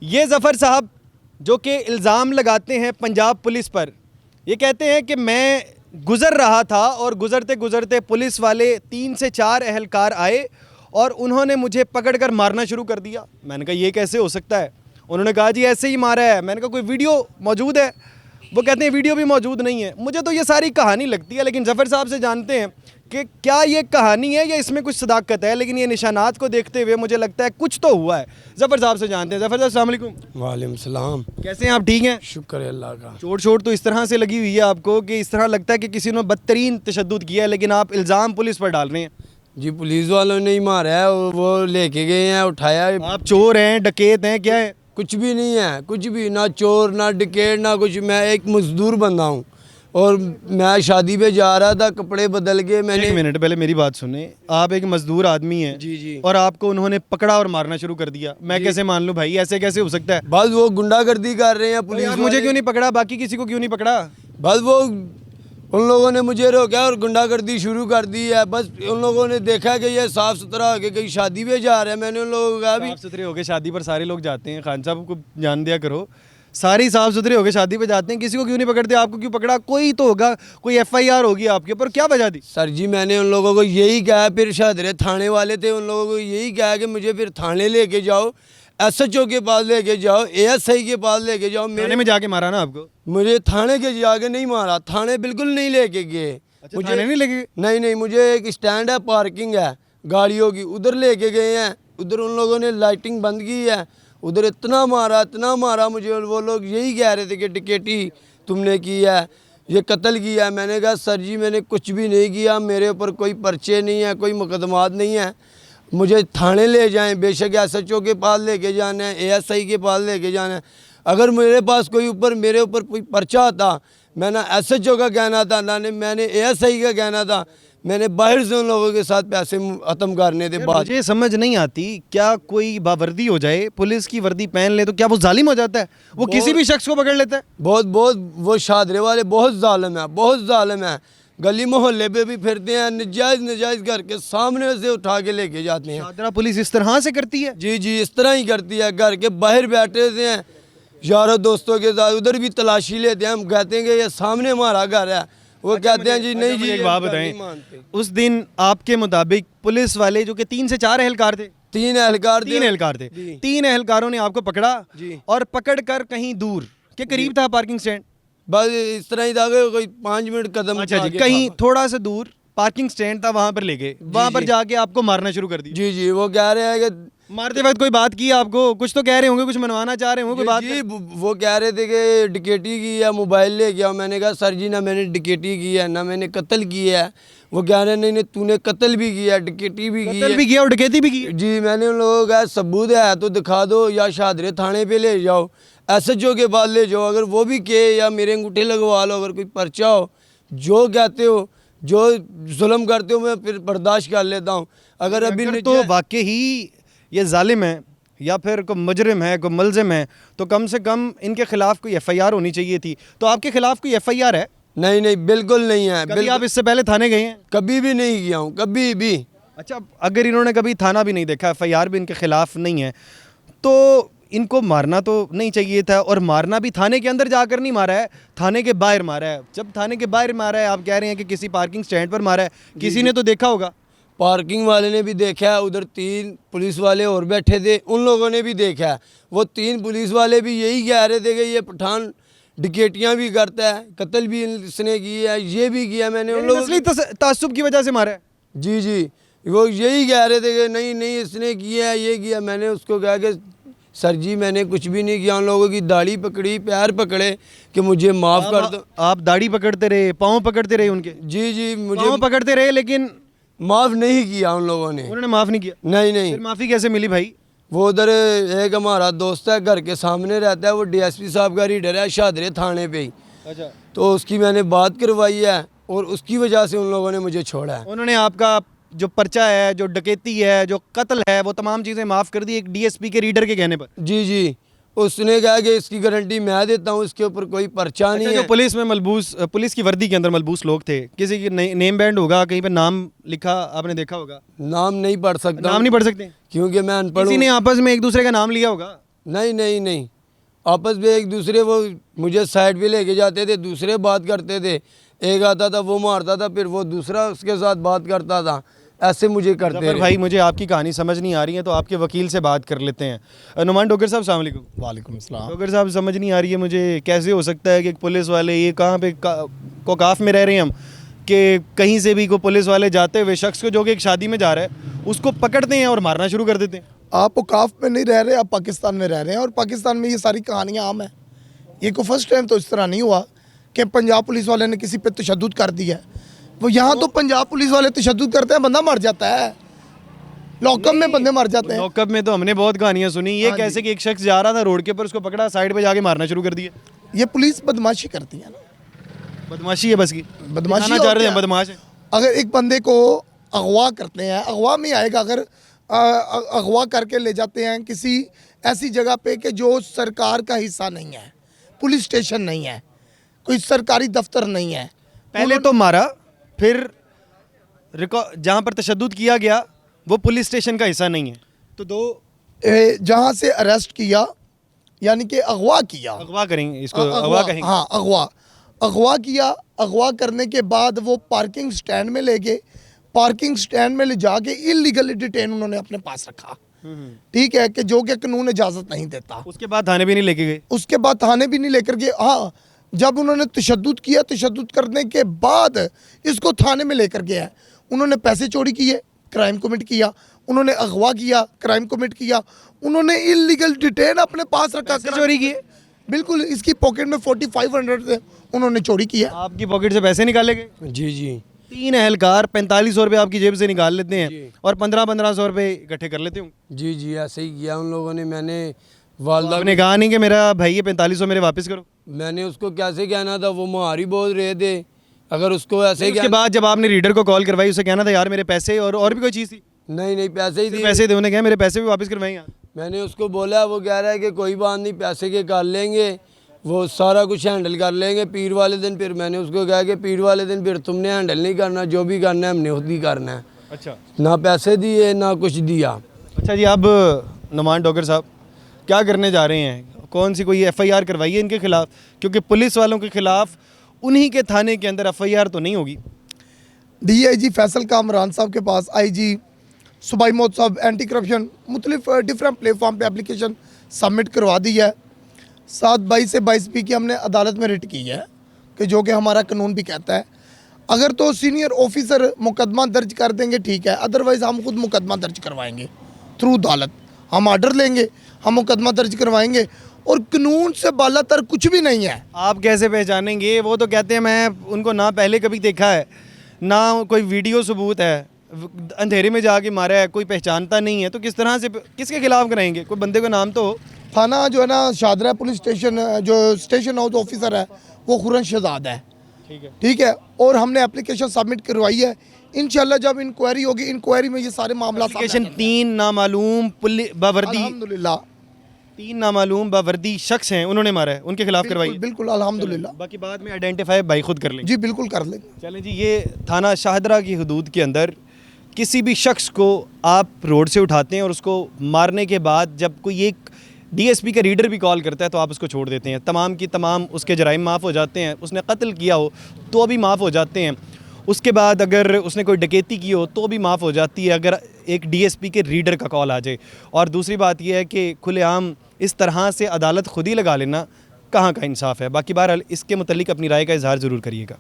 ये ज़फ़र साहब जो कि इल्ज़ाम लगाते हैं पंजाब पुलिस पर, ये कहते हैं कि मैं गुज़र रहा था और गुज़रते गुज़रते पुलिस वाले 3 से 4 अहलकार आए और उन्होंने मुझे पकड़कर मारना शुरू कर दिया। मैंने कहा ये कैसे हो सकता है? उन्होंने कहा जी ऐसे ही मारा है। मैंने कहा कोई वीडियो मौजूद है? वो कहते हैं वीडियो भी मौजूद नहीं है। मुझे तो ये सारी कहानी लगती है, लेकिन ज़फ़र साहब से जानते हैं कि क्या ये कहानी है या इसमें कुछ सदाकत है। लेकिन ये निशानात को देखते हुए मुझे लगता है कुछ तो हुआ है। ज़फ़र साहब से जानते हैं। ज़फ़र साहब अस्सलाम वालेकुम। वालेकुम सलाम। कैसे हैं आप? ठीक हैं? शुक्र है अल्लाह का। चोट तो इस तरह से लगी हुई है आपको कि इस तरह लगता है कि किसी ने बदतरीन तशद्दुद किया है, लेकिन आप इल्ज़ाम पुलिस पर डाल रहे हैं। जी पुलिस वालों ने ही मारा है, वो लेके गए हैं, उठाया है। आप चोर हैं, डकैत हैं, क्या है? कुछ भी नहीं है, कुछ भी, ना चोर ना डकैत ना कुछ। मैं एक मजदूर बंदा हूँ और मैं शादी पे जा रहा था, कपड़े बदल के मैंने। एक मिनट पहले मेरी बात सुने। आप एक मजदूर आदमी हैं जी जी। और आपको उन्होंने पकड़ा और मारना शुरू कर दिया। मैं कैसे मान लूं भाई? ऐसे कैसे हो सकता है? बस वो गुंडागर्दी कर रहे हैं पुलिस यार वाले। मुझे क्यों नहीं पकड़ा, बाकी किसी को क्यों नहीं पकड़ा? बस वो उन लोगों ने मुझे रोका और गुंडागर्दी शुरू कर दी है। बस उन लोगों ने देखा कि ये साफ़ सुथरा होके कहीं शादी पे जा रहे हैं। मैंने उन लोगों को कहा भी साफ सुथरे होके शादी पर सारे लोग जाते हैं। खान साहब को जान दिया करो, सारी साफ सुथरे होके शादी पे जाते हैं। किसी को क्यों नहीं पकड़ते? आपको क्यों पकड़ा? कोई तो होगा, कोई FIR होगी आपके ऊपर। क्या वजह दी? सर जी मैंने उन लोगों को यही कहा, फिर शादरे थाने वाले थे, उन लोगों को यही कहा कि मुझे फिर थाने लेके जाओ, SHO के पास लेके जाओ, ASI के पास लेके जाओ। थाने में जाके मारा ना आपको? मुझे थाने के जाके नहीं मारा, थाने बिल्कुल नहीं लेके गए। अच्छा, थाने नहीं लेके? नहीं, मुझे एक स्टैंड है, पार्किंग है गाड़ियों की, उधर लेके गए हैं। उधर उन लोगों ने लाइटिंग बंद की है, उधर इतना मारा मुझे। वो लोग यही कह रहे थे कि डकैती तुमने की है, ये कत्ल किया है। मैंने कहा सर जी मैंने कुछ भी नहीं किया, मेरे ऊपर कोई पर्चे नहीं है, कोई मुकदमात नहीं है। मुझे थाने ले जाएं, बेशक SHO के पास लेके जाना है, ASI के पास लेके जाना है। अगर मेरे पास मेरे ऊपर कोई पर्चा आता, मैं ना SHO का कहना था, ना मैंने ASI का कहना था। मैंने बाहर से उन लोगों के साथ पैसे ख़त्म करने थे। बाद मुझे समझ नहीं आती, क्या कोई बावर्दी हो जाए, पुलिस की वर्दी पहन ले, तो क्या वो जालिम हो जाता है? वो किसी भी शख्स को पकड़ लेता है? बहुत वो शादरे वाले बहुत जालिम है। गली मोहल्ले पे भी फिरते हैं, नजायज़ करके सामने से उठा के लेके जाते हैं। शादरा पुलिस इस तरह से करती है? जी इस तरह ही करती है। घर के बाहर बैठे थे हैं यारों दोस्तों के साथ, उधर भी तलाशी लेते हैं। हम कहते हैं कि ये सामने हमारा घर है, वो कहते हैं जी नहीं जी। एक बात बताएं, उस दिन आपके मुताबिक पुलिस वाले जो कि 3 से 4 अहलकार थे, 3 अहलकार थे, 3 अहलकारों ने आपको पकड़ा और पकड़ कर कहीं दूर के करीब था पार्किंग स्टैंड, बस इस तरह ही था कि कोई 5 मिनट कदम। अच्छा जी, कहीं थोड़ा सा दूर पार्किंग स्टैंड था, वहां पर ले गए, वहां पर जाके आपको मारना शुरू कर दिया। जी वो कह रहे हैं कि मारते वक्त कोई बात की आपको? कुछ तो कह रहे होंगे, कुछ मनवाना चाह रहे होंगे, कोई बात? जी वो कह रहे थे कि डकैती की है, मोबाइल ले गया। मैंने कहा सर जी ना मैंने डकैती की है, ना मैंने कत्ल किया है। वो कह रहे नहीं तूने कत्ल भी किया, डकैती भी की, कत्ल भी किया और डकैती भी की। जी मैंने उन लोगों को कहा सबूत है तो दिखा दो, या शादरे थाने पे ले जाओ, SHO के पास ले जाओ। अगर वो भी कहे या मेरे अंगूठे लगवा लो, अगर कोई पर्चा हो, जो कहते हो, जो जुल्म करते हो, मैं फिर बर्दाश्त कर लेता हूँ। अगर अभी तो वाकई ही ये जालिम है या फिर कोई मुजरिम है, कोई मुलजिम है, तो कम से कम इनके खिलाफ कोई FIR होनी चाहिए थी। तो आपके खिलाफ कोई FIR है? नहीं बिल्कुल नहीं है। कभी आप इससे पहले थाने गए हैं? कभी भी नहीं गया हूँ, कभी भी। अच्छा, अगर इन्होंने कभी थाना भी नहीं देखा, FIR भी इनके खिलाफ नहीं है, तो इनको मारना तो नहीं चाहिए था। और मारना भी थाने के अंदर जाकर नहीं मारा है, थाने के बाहर मारा है। जब थाने के बाहर मारा है, आप कह रहे हैं कि किसी पार्किंग स्टैंड पर मारा है, किसी ने तो देखा होगा। पार्किंग वाले ने भी देखा है, उधर 3 पुलिस वाले और बैठे थे, उन लोगों ने भी देखा है। वो 3 पुलिस वाले भी यही कह रहे थे कि ये पठान डकैतियाँ भी करता है, कत्ल भी इसने किया है, ये भी किया। मैंने उन लोगों असली तासुब की वजह से मारा है। जी वो यही कह रहे थे कि नहीं इसने किया है, ये किया। मैंने उसको कहा कि सर जी मैंने कुछ भी नहीं किया। उन लोगों की दाढ़ी पकड़ी, पैर पकड़े कि मुझे माफ़ कर दो। आप दाढ़ी पकड़ते रहे, पाँव पकड़ते रहे उनके? जी मुझे पाँव पकड़ते रहे, लेकिन माफ़ नहीं किया उन लोगों ने। उन्होंने माफ़ नहीं किया? नहीं। फिर माफ़ी कैसे मिली भाई? वो उधर एक हमारा दोस्त है, घर के सामने रहता है, वो DSP साहब का रीडर है शादरे थाने पे ही। अच्छा, तो उसकी मैंने बात करवाई है और उसकी वजह से उन लोगों ने मुझे छोड़ा है। उन्होंने आपका जो पर्चा है, जो डकैती है, जो कत्ल है, वो तमाम चीज़ें माफ़ कर दी एक DSP के रीडर के कहने पर? जी उसने कहा कि इसकी गारंटी मैं देता हूँ, इसके ऊपर कोई पर्चा नहीं है। जो पुलिस में मलबूस, पुलिस की वर्दी के अंदर मलबूस लोग थे, किसी की नेम बैंड होगा, कहीं पे नाम लिखा, आपने देखा होगा? नाम नहीं पढ़ सकता। नाम नहीं पढ़ सकते क्योंकि मैं अनपढ़ हूँ। किसी ने आपस में एक दूसरे का नाम लिया होगा? नहीं नहीं नहीं, आपस में एक दूसरे, वो मुझे साइड पे लेके जाते थे, दूसरे बात करते थे, एक आता था वो मारता था, फिर वो दूसरा उसके साथ बात करता था, ऐसे मुझे करते जफर रहे। भाई, मुझे आपकी कहानी समझ नहीं आ रही है तो आपके वकील से बात कर लेते हैं। नुमान डोगर साहब, अस्सलाम वालेकुम। वालेकुम सलाम। डोगर साहब, समझ नहीं आ रही है मुझे, कैसे हो सकता है कि पुलिस वाले, ये कहाँ पे कोकाफ में रह रहे हैं हम, कि कहीं से भी को पुलिस वाले जाते हुए शख्स को जो कि एक शादी में जा रहा है उसको पकड़ते हैं और मारना शुरू कर देते हैं। आप औकाफ में नहीं रह रहे, आप पाकिस्तान में रह रहे हैं और पाकिस्तान में ये सारी कहानियाँ आम है। ये को फर्स्ट टाइम तो इस तरह नहीं हुआ कि पंजाब पुलिस वाले ने किसी पे तशद्दुद कर दिया है। वो यहाँ तो पंजाब पुलिस वाले तशद्दुद करते हैं, बंदा मर जाता है, लॉकअप में बंदे मर जाते हैं। लॉकअप में तो हमने बहुत कहानियां सुनी। ये हाँ कैसे कि एक शख्स जा रहा था रोड के ऊपर, उसको पकड़ा, साइड पे जाके मारना शुरू कर दिया। ये पुलिस बदमाशी करती है ना, बदमाशी है बस की, बदमाशी दिखाना चाह और रहे हैं क्या? बदमाश है। अगर एक बंदे को अगवा करते हैं, अगवा में आएगा, अगर अगवा करके ले जाते हैं किसी ऐसी जगह पे कि जो सरकार का हिस्सा नहीं है, पुलिस स्टेशन नहीं है, कोई सरकारी दफ्तर नहीं है, पहले तो मारा, फिर जहाँ पर तशद्दुद किया गया वो पुलिस स्टेशन का हिस्सा नहीं है, तो दो जहाँ से अरेस्ट किया यानी कि अगवा किया, अगवा करेंगे इसको, अगवा कहेंगे। हाँ अगवा किया। अगवा करने के बाद वो पार्किंग स्टैंड में ले गए, पार्किंग स्टैंड में ले जाके इलीगली डिटेन उन्होंने अपने पास रखा, ठीक है, कि जो कि कानून इजाज़त नहीं देता। उसके बाद थाने भी नहीं लेके गए। उसके बाद थाने भी नहीं लेकर गए। हाँ, जब उन्होंने तशद्दुद किया, तशद्दुद करने के बाद इसको थाने में लेकर गया है। उन्होंने पैसे चोरी किए, क्राइम कमिट किया, उन्होंने अगवा किया, क्राइम कमिट किया, उन्होंने इलीगल डिटेन अपने पास रखा, चोरी किए। बिल्कुल। इसकी पॉकेट में 4500 उन्होंने चोरी किया। आपकी पॉकेट से पैसे निकाले गए। जी जी 3 अहलकार 4500 रुपये आपकी जेब से निकाल लेते हैं और 1500 रुपये इकट्ठे कर लेते होंगे। जी जी, ऐसे ही किया उन लोगों ने। मैंने वालदा, आपने कहा नहीं कि मेरा भाई ये 4500 मेरे वापस करो। मैंने उसको कैसे कहना था, वो मुहारी बोल रहे थे। अगर उसको ऐसे उसके बाद जब आपने रीडर को कॉल करवाई, उसे कहना था यार मेरे पैसे, और भी कोई चीज़ थी। नहीं नहीं, पैसे ही सिर्फ दिए। पैसे थे, उन्हें कहा मेरे पैसे भी वापस करवाएं यार। मैंने उसको बोला, वो कह रहा है कि कोई बात नहीं, पैसे के कर लेंगे, वो सारा कुछ हैंडल कर लेंगे पीर वाले दिन। फिर मैंने उसको कहा कि पीर वाले दिन फिर तुमने हैंडल नहीं करना, जो भी करना है हमने खुद ही करना है। अच्छा ना पैसे दिए ना कुछ दिया। अच्छा जी, अब नुमान डोगर साहब क्या करने जा रहे हैं? कौन सी कोई FIR करवाई है इनके खिलाफ? क्योंकि पुलिस वालों के खिलाफ उन्हीं के थाने के अंदर FIR तो नहीं होगी। DIG फैसल कामरान साहब के पास IG सुबाई मोहम्मद साहब एंटी करप्शन मुख्तलिफ डिफरेंट प्लेटफॉर्म पे एप्लीकेशन सबमिट करवा दी है। 7/22 से 22B की हमने अदालत में रिट की है, कि जो कि हमारा कानून भी कहता है। अगर तो सीनियर ऑफिसर मुकदमा दर्ज कर देंगे ठीक है, अदरवाइज़ हम खुद मुकदमा दर्ज करवाएंगे थ्रू अदालत। हम आर्डर लेंगे, हम मुकदमा दर्ज करवाएंगे, और कानून से बालातर कुछ भी नहीं है। आप कैसे पहचानेंगे? वो तो कहते हैं मैं उनको ना पहले कभी देखा है, ना कोई वीडियो सबूत है, अंधेरे में जाके मारा है, कोई पहचानता नहीं है, तो किस तरह से, किसके खिलाफ कराएंगे? कोई बंदे का नाम तो हो। थाना जो है ना शादरा पुलिस स्टेशन, जो स्टेशन हाउस ऑफिसर है वो खुरन शहजाद है, ठीक है, और हमने एप्लीकेशन सबमिट करवाई है। इंशाल्लाह जब इंक्वायरी होगी, इंक्वायरी में ये सारे मामला एप्लीकेशन 3 नामालूम बावर्दी, अल्हम्दुलिल्लाह 3 नामालूम बावर्दी शख्स हैं, उन्होंने मारा है, उनके खिलाफ करवाई है। बिल्कुल अल्हम्दुलिल्लाह। बाकी बाद में आइडेंटिफाई भाई खुद कर लेंगे। जी बिल्कुल कर लेंगे। चलें जी, ये थाना शाहदरा की हदूद के अंदर किसी भी शख्स को आप रोड से उठाते हैं और उसको मारने के बाद जब कोई एक DSP का रीडर भी कॉल करता है तो आप उसको छोड़ देते हैं। तमाम की तमाम उसके जराइम माफ़ हो जाते हैं। उसने कत्ल किया हो तो भी माफ़ हो जाते हैं। उसके बाद अगर उसने कोई डकैती की हो तो भी माफ़ हो जाती है अगर एक DSP के रीडर का कॉल आ जाए। और दूसरी बात यह है कि खुलेआम इस तरह से अदालत खुद ही लगा लेना कहाँ का इंसाफ है। बाकी बहरहाल इसके मुतल्लिक अपनी राय का इजहार ज़रूर करिएगा।